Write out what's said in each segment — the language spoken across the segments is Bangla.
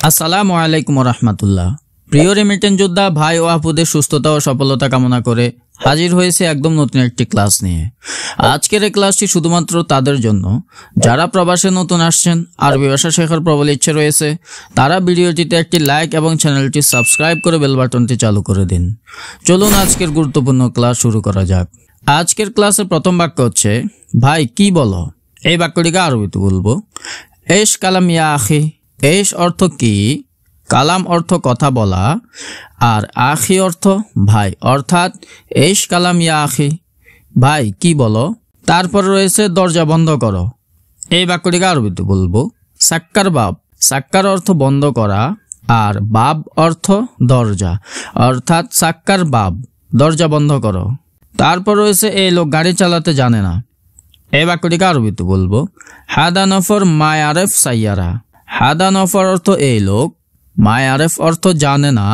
আসসালামু আলাইকুম রাহমাতুল্লাহ। প্রিয় রেমিটেন্স যোদ্ধা ভাই ও আপুদের সুস্থতা ও সফলতা কামনা করে হাজির হয়েছে একদম নতুন একটি ক্লাস নিয়ে। আজকের এই ক্লাসটি শুধুমাত্র তাদের জন্য যারা প্রবাসে নতুন আসছেন, আরবি ভাষা শেখার প্রবল ইচ্ছে রয়েছে, তারা ভিডিওটিতে একটি লাইক এবং চ্যানেলটি সাবস্ক্রাইব করে বেল বাটনটি চালু করে দিন। চলুন আজকের গুরুত্বপূর্ণ ক্লাস শুরু করা যাক। আজকের ক্লাসের প্রথম বাক্য হচ্ছে ভাই কি বলো। এই বাক্যটিকে আরবিতে বলবো এশ কালাম ইয়া আখি। এশ অর্থ কি, কালাম অর্থ কথা বলা, আর আখি অর্থ ভাই, অর্থাৎ এশ কালাম ইয়া আখি, ভাই কি বলো। তারপর রয়েছে দরজা বন্ধ করো। এই বাক্যটিকে আরবিতে বলবো সাক্কার বাব। সাক্কার অর্থ বন্ধ করা, আর বাব অর্থ দরজা, অর্থাৎ সাক্কার বাব, দরজা বন্ধ করো। তারপর রয়েছে এই লোক গাড়ি চালাতে জানে না। এই বাক্যটিকে আরবিতে বলবো হাদা নফর মায়ারেফ সাইয়ারা। হাদা নফর অর্থ এই লোক, মায়ারেফ অর্থ জানে না,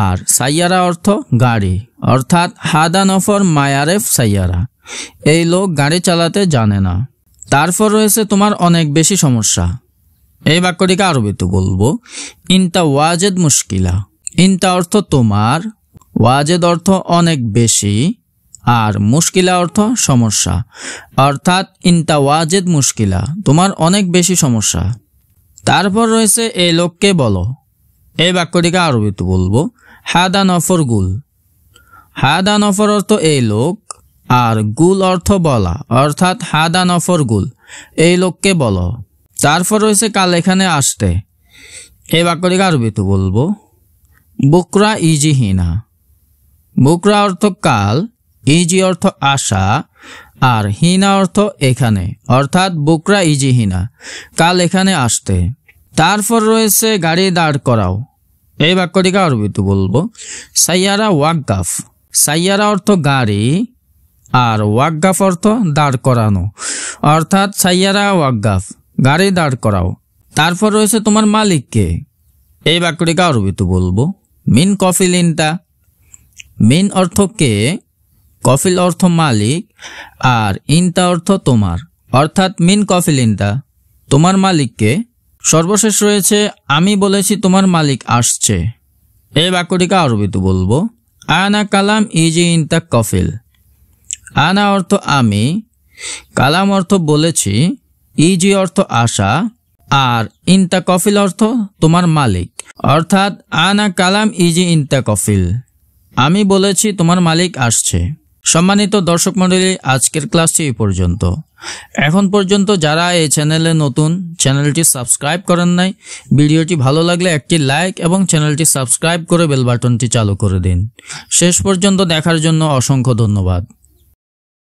আর সাইয়ারা অর্থ গাড়ি, অর্থাৎ হাদা নফর মায়ারেফ সাইয়ারা, এই লোক গাড়ি চালাতে জানে না। তারপর রয়েছে তোমার অনেক বেশি সমস্যা। এই বাক্যটিকে আরবিতে বলবো ইনতা ওয়াজেদ মুশকিলা। ইনতা অর্থ তোমার, ওয়াজেদ অর্থ অনেক বেশি, আর মুশকিলা অর্থ সমস্যা, অর্থাৎ ইনতা ওয়াজেদ মুশকিলা, তোমার অনেক বেশি সমস্যা। তারপর রয়েছে এই লোককে বলো। এই বাক্যটিকে আরবিতে বলবো হাদা নফর গুল। হাদা নফর অর্থ এই লোক, আর গুল অর্থ বলা, অর্থাৎ হাদা নফর গুল, এই লোককে বলো। তারপর রয়েছে কাল এখানে আসতে। এই বাক্যটিকে আরবিতে বলবো বুকরা ইজি হিনা। বুকরা অর্থ কাল, ইজি অর্থ আসা, আর হিনা অর্থ এখানে, অর্থাৎ বুকরা ইজি হিনা, কাল এখানে আসতে। তারপর রয়েছে গাড়ি দাঁড় করাও। এই বাক্যটিকে আরবিতে বলবো সাইয়ারা ওয়াকগাফ। সাইয়ারা অর্থ গাড়ি, আর ওয়াকগাফ অর্থ দাঁড় করানো, অর্থাৎ সাইয়ারা ওয়াকগাফ, গাড়ি দাঁড় করাও। তারপর রয়েছে তোমার মালিককে। এই বাক্যটিকে আরবিতে বলবো মিন কফিল ইনতা। মিন অর্থ কে, কফিল অর্থ মালিক, আর ইনতা অর্থ তোমার, অর্থাৎ মিন কফিল ইনতা, তোমার মালিককে। সর্বশেষ রয়েছে আমি বলেছি তোমার মালিক আসছে। এই বাক্যটিকে আরবিতে বলবো আনা কালাম ইজি ইনতা কফিল। আনা অর্থ আমি, কালাম অর্থ বলেছি, ইজি অর্থ আসা, আর ইনতা কফিল অর্থ তোমার মালিক, অর্থাৎ আনা কালাম ইজি ইনতা কফিল, আমি বলেছি তোমার মালিক আসছে। সম্মানিত দর্শক মণ্ডলী, আজকের ক্লাসটি এই পর্যন্ত। এখন পর্যন্ত যারা এই চ্যানেলে নতুন, চ্যানেলটি সাবস্ক্রাইব করেন নাই, ভিডিওটি ভালো লাগলে একটি লাইক এবং চ্যানেলটি সাবস্ক্রাইব করে বেল বাটনটি চালু করে দিন। শেষ পর্যন্ত দেখার জন্য অসংখ্য ধন্যবাদ।